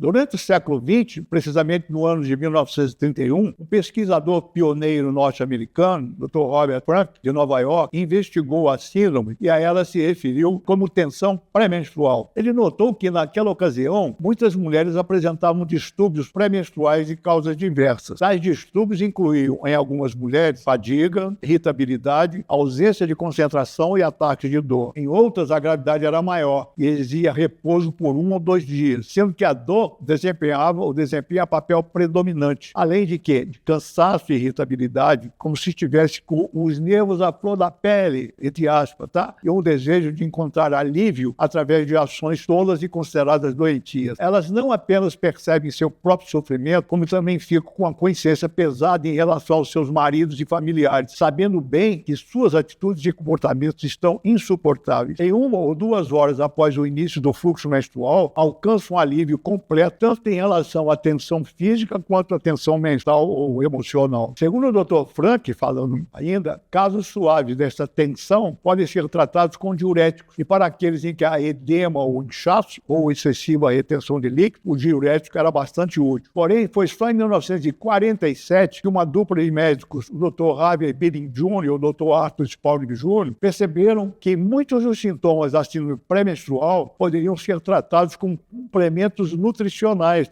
Durante o século XX, precisamente no ano de 1931, um pesquisador pioneiro norte-americano, Dr. Robert Frank, de Nova York, investigou a síndrome e a ela se referiu como tensão pré-menstrual. Ele notou que, naquela ocasião, muitas mulheres apresentavam distúrbios pré-menstruais de causas diversas. Tais distúrbios incluíam, em algumas mulheres, fadiga, irritabilidade, ausência de concentração e ataques de dor. Em outras, a gravidade era maior e exigia repouso por 1 ou 2 dias, sendo que a dor desempenha papel predominante. Além de que, de cansaço e irritabilidade, como se estivesse com os nervos à flor da pele, entre aspas, tá? E um desejo de encontrar alívio através de ações tolas e consideradas doentias. Elas não apenas percebem seu próprio sofrimento, como também ficam com a consciência pesada em relação aos seus maridos e familiares, sabendo bem que suas atitudes e comportamentos estão insuportáveis. Em 1 ou 2 horas após o início do fluxo menstrual, alcançam um alívio completo, tanto em relação à tensão física quanto à tensão mental ou emocional. Segundo o Dr. Frank, falando ainda, casos suaves desta tensão podem ser tratados com diuréticos, e para aqueles em que há edema ou inchaço ou excessiva retenção de líquido, o diurético era bastante útil. Porém, foi só em 1947 que uma dupla de médicos, o Dr. Harvey Billing Jr. e o Dr. Arthur Spaulding Jr., perceberam que muitos dos sintomas da síndrome pré-menstrual poderiam ser tratados com complementos nutricionais,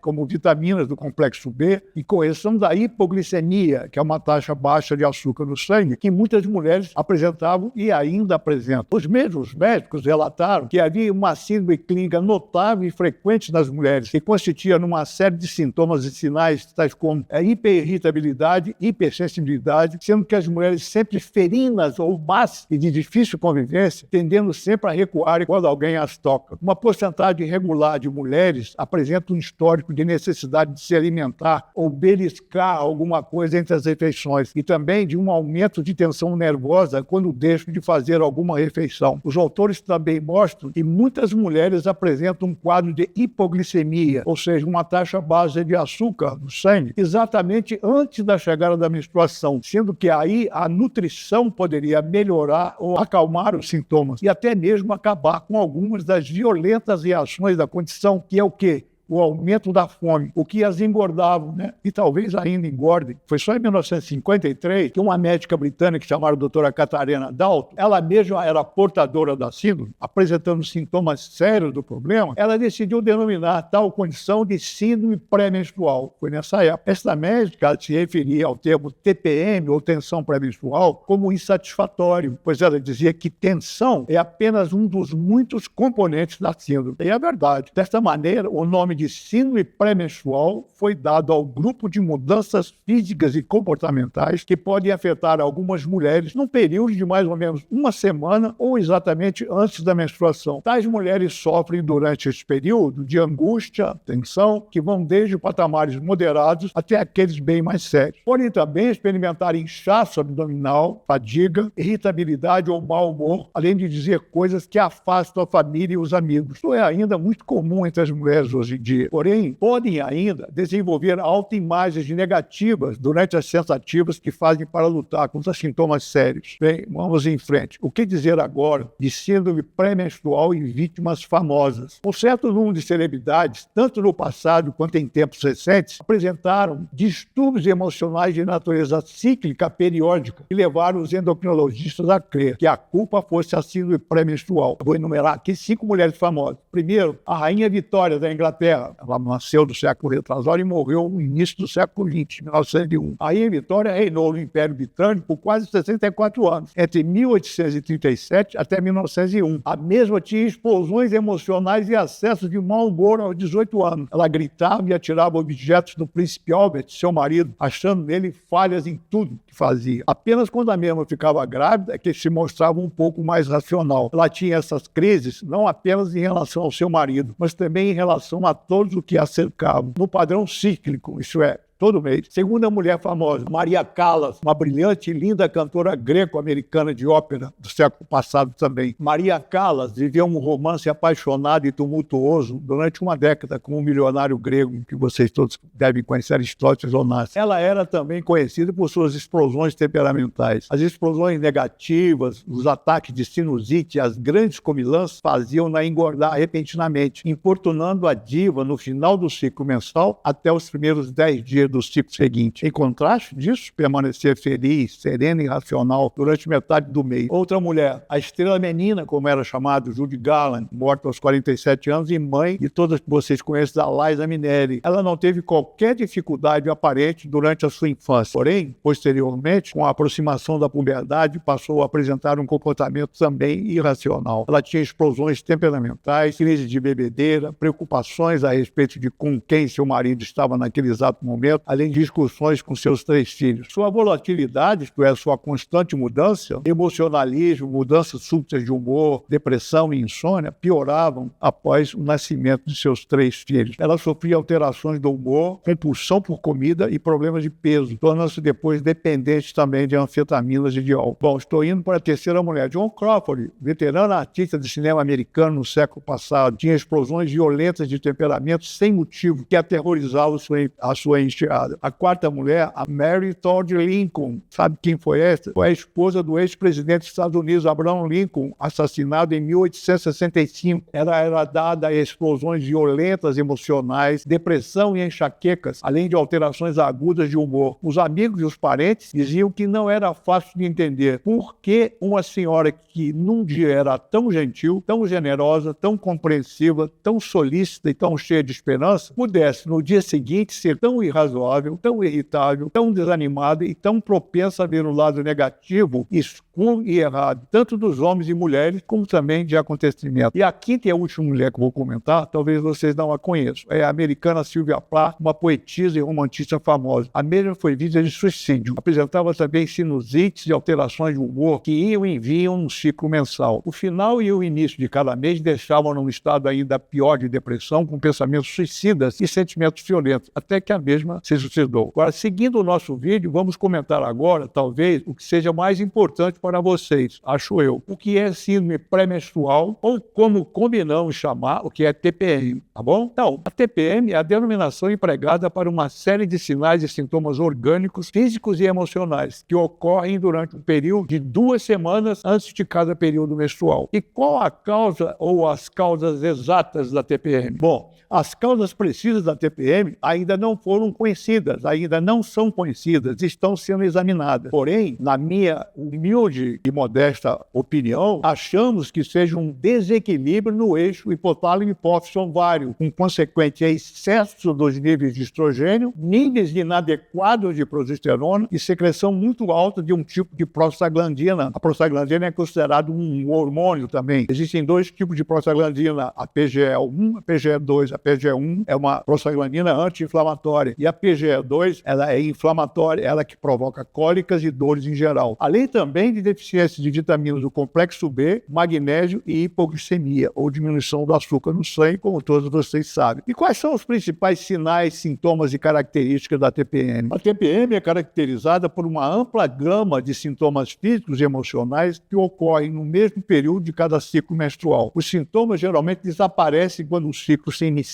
como vitaminas do complexo B e correção da hipoglicemia, que é uma taxa baixa de açúcar no sangue, que muitas mulheres apresentavam e ainda apresentam. Os mesmos médicos relataram que havia uma síndrome clínica notável e frequente nas mulheres, que consistia numa série de sintomas e sinais, tais como hiperirritabilidade, hipersensibilidade, sendo que as mulheres sempre ferinas ou más e de difícil convivência, tendendo sempre a recuar quando alguém as toca. Uma porcentagem regular de mulheres apresenta um histórico de necessidade de se alimentar ou beliscar alguma coisa entre as refeições e também de um aumento de tensão nervosa quando deixam de fazer alguma refeição. Os autores também mostram que muitas mulheres apresentam um quadro de hipoglicemia, ou seja, uma taxa baixa de açúcar no sangue, exatamente antes da chegada da menstruação, sendo que aí a nutrição poderia melhorar ou acalmar os sintomas e até mesmo acabar com algumas das violentas reações da condição, que é o quê? O aumento da fome, o que as engordavam, né? E talvez ainda engordem. Foi só em 1953 que uma médica britânica chamada doutora Catarina Dalton, ela mesma era portadora da síndrome, apresentando sintomas sérios do problema, ela decidiu denominar tal condição de síndrome pré-menstrual. Foi nessa época. Esta médica se referia ao termo TPM, ou tensão pré-menstrual, como insatisfatório, pois ela dizia que tensão é apenas um dos muitos componentes da síndrome. E é verdade. Desta maneira, o nome de síndrome pré-menstrual foi dado ao grupo de mudanças físicas e comportamentais que podem afetar algumas mulheres num período de mais ou menos 1 semana ou exatamente antes da menstruação. Tais mulheres sofrem durante esse período de angústia, tensão, que vão desde patamares moderados até aqueles bem mais sérios. Podem também experimentar inchaço abdominal, fadiga, irritabilidade ou mau humor, além de dizer coisas que afastam a família e os amigos. Isso é ainda muito comum entre as mulheres hoje em dia. Porém, podem ainda desenvolver autoimagens negativas durante as tentativas que fazem para lutar contra sintomas sérios. Bem, vamos em frente. O que dizer agora de síndrome pré-menstrual em vítimas famosas? Um certo número de celebridades, tanto no passado quanto em tempos recentes, apresentaram distúrbios emocionais de natureza cíclica periódica e levaram os endocrinologistas a crer que a culpa fosse a síndrome pré-menstrual. Vou enumerar aqui 5 mulheres famosas. Primeiro, a Rainha Vitória da Inglaterra. Ela nasceu no século retrasado e morreu no início do século XX, 1901. A Rainha Vitória reinou no Império Britânico por quase 64 anos, entre 1837 até 1901. A mesma tinha explosões emocionais e acessos de mau humor aos 18 anos. Ela gritava e atirava objetos no príncipe Albert, seu marido, achando nele falhas em tudo que fazia. Apenas quando a mesma ficava grávida é que se mostrava um pouco mais racional. Ela tinha essas crises não apenas em relação ao seu marido, mas também em relação a todos o que a cercavam, no padrão cíclico, isso é, todo mês. Segunda mulher famosa, Maria Callas, uma brilhante e linda cantora greco-americana de ópera do século passado também. Maria Callas viveu um romance apaixonado e tumultuoso durante uma década com um milionário grego que vocês todos devem conhecer, Aristóteles Onassis. Ela era também conhecida por suas explosões temperamentais. As explosões negativas, os ataques de sinusite e as grandes comilanças faziam-na engordar repentinamente, importunando a diva no final do ciclo mensal até os primeiros 10 dias do ciclo seguinte. Em contraste disso, permanecer feliz, serena e racional durante metade do mês. Outra mulher, a estrela menina, como era chamada, Judy Garland, morta aos 47 anos e mãe de todas que vocês conhecem, da Liza Minnelli. Ela não teve qualquer dificuldade aparente durante a sua infância. Porém, posteriormente, com a aproximação da puberdade, passou a apresentar um comportamento também irracional. Ela tinha explosões temperamentais, crise de bebedeira, preocupações a respeito de com quem seu marido estava naquele exato momento, além de discussões com seus 3 filhos. Sua volatilidade, isto é, sua constante mudança, emocionalismo, mudanças súbitas de humor, depressão e insônia, pioravam após o nascimento de seus 3 filhos. Ela sofria alterações do humor, compulsão por comida e problemas de peso, tornando-se depois dependente também de anfetaminas e de álcool. Bom, estou indo para a terceira mulher. John Crawford, veterana artista de cinema americano no século passado, tinha explosões violentas de temperamento sem motivo que aterrorizavam a sua enteada. A quarta mulher, a Mary Todd Lincoln. Sabe quem foi essa? Foi a esposa do ex-presidente dos Estados Unidos, Abraham Lincoln, assassinado em 1865. Ela era dada a explosões violentas emocionais, depressão e enxaquecas, além de alterações agudas de humor. Os amigos e os parentes diziam que não era fácil de entender por que uma senhora que num dia era tão gentil, tão generosa, tão compreensiva, tão solícita e tão cheia de esperança, pudesse no dia seguinte ser tão irrazoável, tão irritável, tão desanimada e tão propensa a ver o lado negativo, escuro e errado, tanto dos homens e mulheres, como também de acontecimentos. E a quinta e a última mulher que eu vou comentar, talvez vocês não a conheçam, é a americana Sylvia Plath, uma poetisa e romantista famosa. A mesma foi vítima de suicídio. Apresentava também sinusites e alterações de humor que iam e vinham no ciclo mensal. O final e o início de cada mês deixavam num estado ainda pior de depressão, com pensamentos suicidas e sentimentos violentos, até que a mesma se suicidou. Agora, seguindo o nosso vídeo, vamos comentar agora, talvez, o que seja mais importante para vocês, acho eu. O que é síndrome pré-menstrual, ou como combinamos chamar, o que é TPM, tá bom? Então, a TPM é a denominação empregada para uma série de sinais e sintomas orgânicos, físicos e emocionais, que ocorrem durante um período de 2 semanas antes de cada período menstrual. E qual a causa ou as causas exatas da TPM? Bom, as causas precisas da TPM ainda não foram conhecidas, ainda não são conhecidas, estão sendo examinadas. Porém, na minha humilde e modesta opinião, achamos que seja um desequilíbrio no eixo hipotálamo hipófise ovário, com consequente excesso dos níveis de estrogênio, níveis inadequados de progesterona e secreção muito alta de um tipo de prostaglandina. A prostaglandina é considerada um hormônio também. Existem 2 tipos de prostaglandina, a PGE1, a PGE2. A PGE1 é uma prostaglandina anti-inflamatória e a PGE2 ela é inflamatória, ela que provoca cólicas e dores em geral. Além também de deficiência de vitaminas do complexo B, magnésio e hipoglicemia, ou diminuição do açúcar no sangue, como todos vocês sabem. E quais são os principais sinais, sintomas e características da TPM? A TPM é caracterizada por uma ampla gama de sintomas físicos e emocionais que ocorrem no mesmo período de cada ciclo menstrual. Os sintomas geralmente desaparecem quando o ciclo se inicia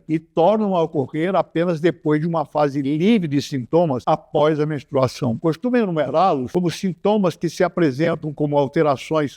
e tornam a ocorrer apenas depois de uma fase livre de sintomas após a menstruação. Costumo enumerá-los como sintomas que se apresentam como alterações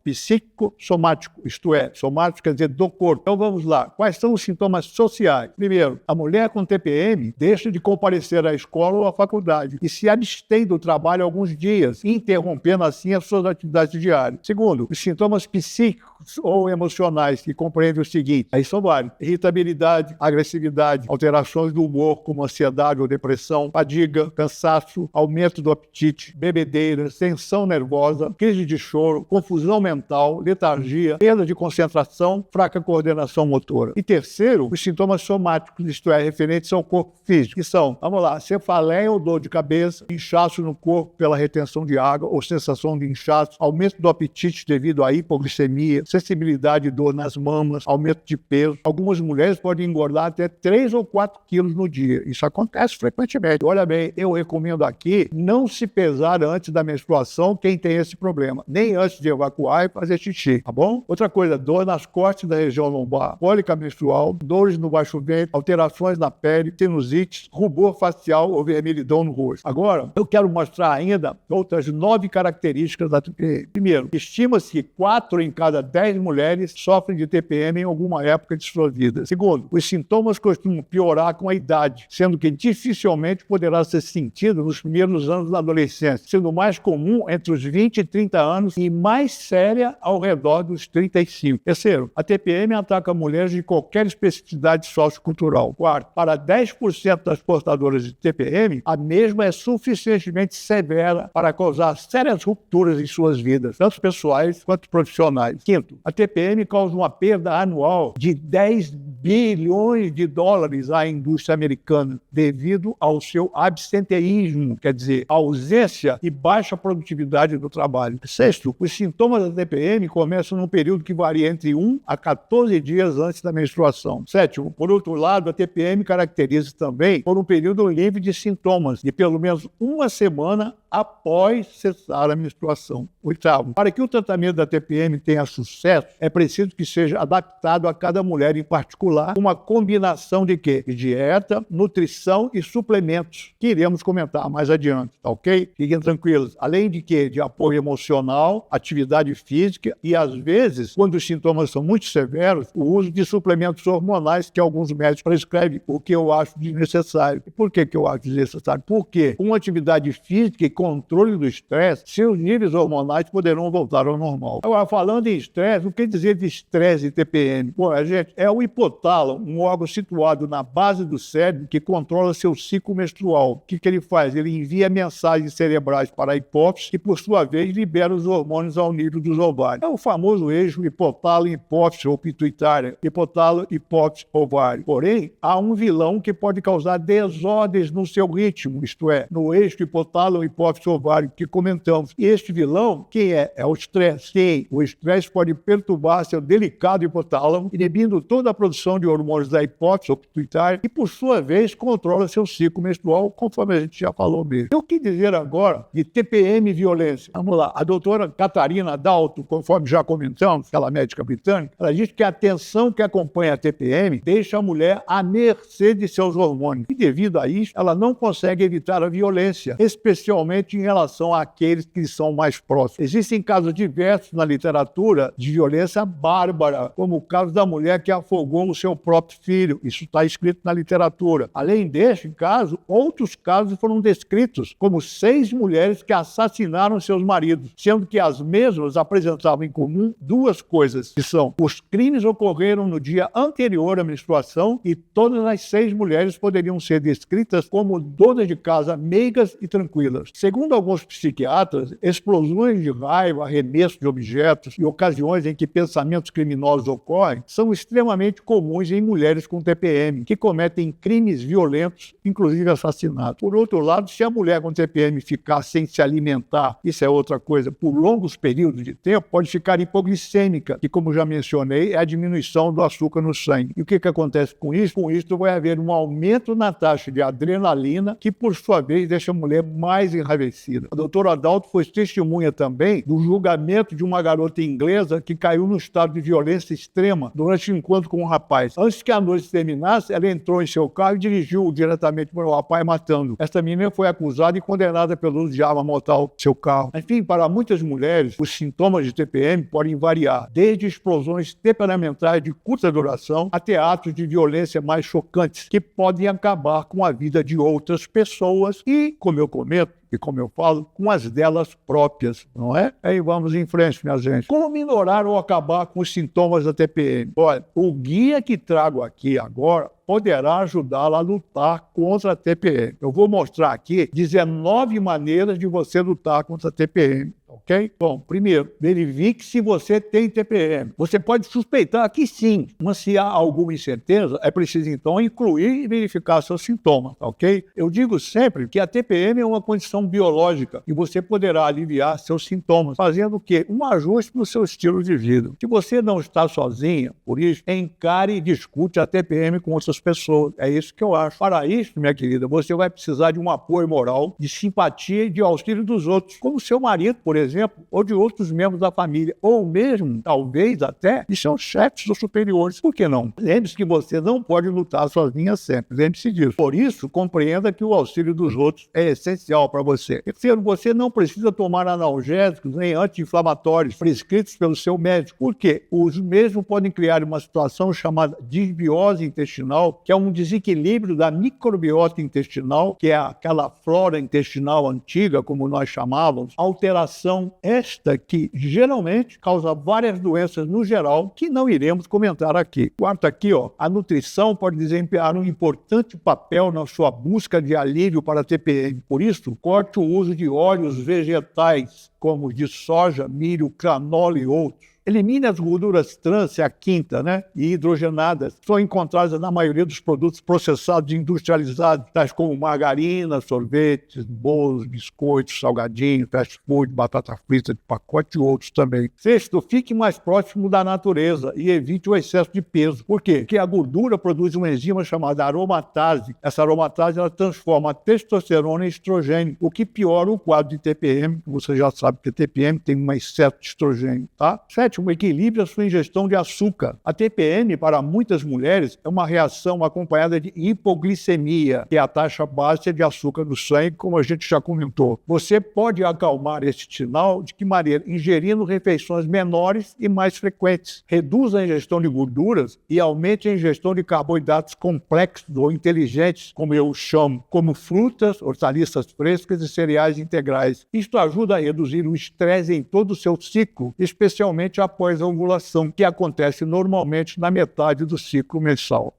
psíquico-somático, isto é, somático quer dizer do corpo. Então vamos lá. Quais são os sintomas sociais? Primeiro, a mulher com TPM deixa de comparecer à escola ou à faculdade e se abstém do trabalho alguns dias, interrompendo assim as suas atividades diárias. Segundo, os sintomas psíquicos ou emocionais, que compreendem o seguinte, aí são vários: irritabilidade, agressividade, alterações do humor, como ansiedade ou depressão, fadiga, cansaço, aumento do apetite, bebedeira, tensão nervosa, crise de choro, confusão mental, letargia, perda de concentração, fraca coordenação motora. E terceiro, os sintomas somáticos, isto é, referentes ao corpo físico, que são, vamos lá, cefaleia ou dor de cabeça, inchaço no corpo pela retenção de água ou sensação de inchaço, aumento do apetite devido à hipoglicemia, sensibilidade e dor nas mamas, aumento de peso. Algumas mulheres podem engordar até 3 ou 4 quilos no dia. Isso acontece frequentemente. Olha bem, eu recomendo aqui não se pesar antes da menstruação quem tem esse problema, nem antes de evacuar e fazer xixi, tá bom? Outra coisa, dor nas costas da região lombar, cólica menstrual, dores no baixo ventre, alterações na pele, sinusite, rubor facial ou vermelhidão no rosto. Agora, eu quero mostrar ainda outras 9 características da TPM. Primeiro, estima-se que 4 em cada 10 mulheres sofrem de TPM em alguma época de suas vidas. Segundo, os sintomas costumam piorar com a idade, sendo que dificilmente poderá ser sentido nos primeiros anos da adolescência, sendo mais comum entre os 20 e 30 anos e mais séria ao redor dos 35. Terceiro, a TPM ataca mulheres de qualquer especificidade sociocultural. Quarto, para 10% das portadoras de TPM, a mesma é suficientemente severa para causar sérias rupturas em suas vidas, tanto pessoais quanto profissionais. Quinto, a TPM causa uma perda anual de 10 bilhões de dólares à indústria americana devido ao seu absenteísmo, quer dizer, ausência e baixa produtividade do trabalho. Sexto, os sintomas da TPM começam num período que varia entre 1 a 14 dias antes da menstruação. Sétimo, por outro lado, a TPM caracteriza também por um período livre de sintomas, de pelo menos uma semana após cessar a menstruação. Oitavo, para que o tratamento da TPM tenha sucesso, é preciso que seja adaptado a cada mulher em particular, uma combinação de quê? De dieta, nutrição e suplementos, que iremos comentar mais adiante, tá ok? Fiquem tranquilos. Além de quê? De apoio emocional, atividade física e, às vezes, quando os sintomas são muito severos, o uso de suplementos hormonais que alguns médicos prescrevem, o que eu acho desnecessário. E por que eu acho desnecessário? Porque com atividade física e controle do estresse, seus níveis hormonais poderão voltar ao normal. Agora, falando em estresse, o que dizer de estresse e TPM? Bom, gente, é o hipotálamo, um órgão situado na base do cérebro que controla seu ciclo menstrual. O que ele faz? Ele envia mensagens cerebrais para a hipófise, que por sua vez libera os hormônios ao nível dos ovários. É o famoso eixo hipotálamo-hipófise ou pituitária, hipotálamo-hipófise-ovário. Porém, há um vilão que pode causar desordens no seu ritmo, isto é, no eixo hipotálamo-hipófise-ovário que comentamos. E este vilão, quem é? É o estresse. Sim, o estresse pode perturbar seu delicado hipotálamo, inibindo toda a produção de hormônios da hipófise ou pituitária, e por sua vez controla seu ciclo menstrual, conforme a gente já falou mesmo. E o que dizer agora de TPM e violência? Vamos lá, a doutora Catarina Dalton, conforme já comentamos, aquela médica britânica, ela diz que a tensão que acompanha a TPM deixa a mulher à mercê de seus hormônios, e devido a isso, ela não consegue evitar a violência, especialmente em relação àqueles que são mais próximos. Existem casos diversos na literatura de violência bárbara, como o caso da mulher que afogou o seu próprio filho. Isso está escrito na literatura. Além deste caso, outros casos foram descritos, como 6 mulheres que assassinaram seus maridos, sendo que as mesmas apresentavam em comum 2 coisas, que são: os crimes ocorreram no dia anterior à menstruação e todas as 6 mulheres poderiam ser descritas como donas de casa meigas e tranquilas. Segundo alguns psiquiatras, explosões de raiva, arremesso de objetos e ocasiões em que pensamentos criminosos ocorrem são extremamente comuns em mulheres com TPM, que cometem crimes violentos, inclusive assassinatos. Por outro lado, se a mulher com TPM ficar sem se alimentar, isso é outra coisa, por longos períodos de tempo, pode ficar hipoglicêmica, que, como já mencionei, é a diminuição do açúcar no sangue. E o que acontece com isso? Com isso vai haver um aumento na taxa de adrenalina, que, por sua vez, deixa a mulher mais enraivecida. A doutora Adalto foi testemunha também do julgamento de uma garota inglesa que caiu num estado de violência extrema durante um encontro com um rapaz. Antes que a noite terminasse, ela entrou em seu carro e dirigiu diretamente para o rapaz, matando. Esta menina foi acusada e condenada pelo uso de arma mortal no seu carro. Enfim, para muitas mulheres, os sintomas de TPM podem variar, desde explosões temperamentais de curta duração até atos de violência mais chocantes, que podem acabar com a vida de outras pessoas e, como eu comento, e como eu falo, com as delas próprias, não é? Aí vamos em frente, minha gente. Como minorar ou acabar com os sintomas da TPM? Olha, o guia que trago aqui agora poderá ajudá-la a lutar contra a TPM. Eu vou mostrar aqui 19 maneiras de você lutar contra a TPM. ok? Bom, primeiro, verifique se você tem TPM. Você pode suspeitar que sim, mas se há alguma incerteza, é preciso então incluir e verificar seus sintomas, ok? Eu digo sempre que a TPM é uma condição biológica e você poderá aliviar seus sintomas, fazendo o quê? Um ajuste no seu estilo de vida. Se você não está sozinha, por isso, encare e discute a TPM com outras pessoas. É isso que eu acho. Para isso, minha querida, você vai precisar de um apoio moral, de simpatia e de auxílio dos outros, como seu marido, por exemplo, ou de outros membros da família, ou mesmo, talvez até, de seus chefes ou superiores. Por que não? Lembre-se que você não pode lutar sozinha sempre. Lembre-se disso. Por isso, compreenda que o auxílio dos outros é essencial para você. Terceiro, você não precisa tomar analgésicos nem anti-inflamatórios prescritos pelo seu médico. Por quê? Os mesmos podem criar uma situação chamada disbiose intestinal, que é um desequilíbrio da microbiota intestinal, que é aquela flora intestinal antiga, como nós chamávamos, alteração esta que geralmente causa várias doenças no geral, que não iremos comentar aqui. Quarto aqui, a nutrição pode desempenhar um importante papel na sua busca de alívio para a TPM. Por isso, corte o uso de óleos vegetais, como de soja, milho, canola e outros. Elimine as gorduras trans, a quinta, e hidrogenadas. São encontradas na maioria dos produtos processados e industrializados, tais como margarina, sorvetes, bolos, biscoitos, salgadinhos, fast food, batata frita de pacote e outros também. Sexto, fique mais próximo da natureza e evite o excesso de peso. Por quê? Porque a gordura produz uma enzima chamada aromatase. Essa aromatase ela transforma a testosterona em estrogênio, o que piora o quadro de TPM. Você já sabe que a TPM tem um excesso de estrogênio, tá? Sétimo, equilibre a sua ingestão de açúcar. A TPM, para muitas mulheres, é uma reação acompanhada de hipoglicemia, que é a taxa baixa de açúcar no sangue, como a gente já comentou. Você pode acalmar esse sinal de que maneira? Ingerindo refeições menores e mais frequentes. Reduza a ingestão de gorduras e aumente a ingestão de carboidratos complexos ou inteligentes, como eu chamo, como frutas, hortaliças frescas e cereais integrais. Isto ajuda a reduzir o estresse em todo o seu ciclo, especialmente após a ovulação, que acontece normalmente na metade do ciclo mensal.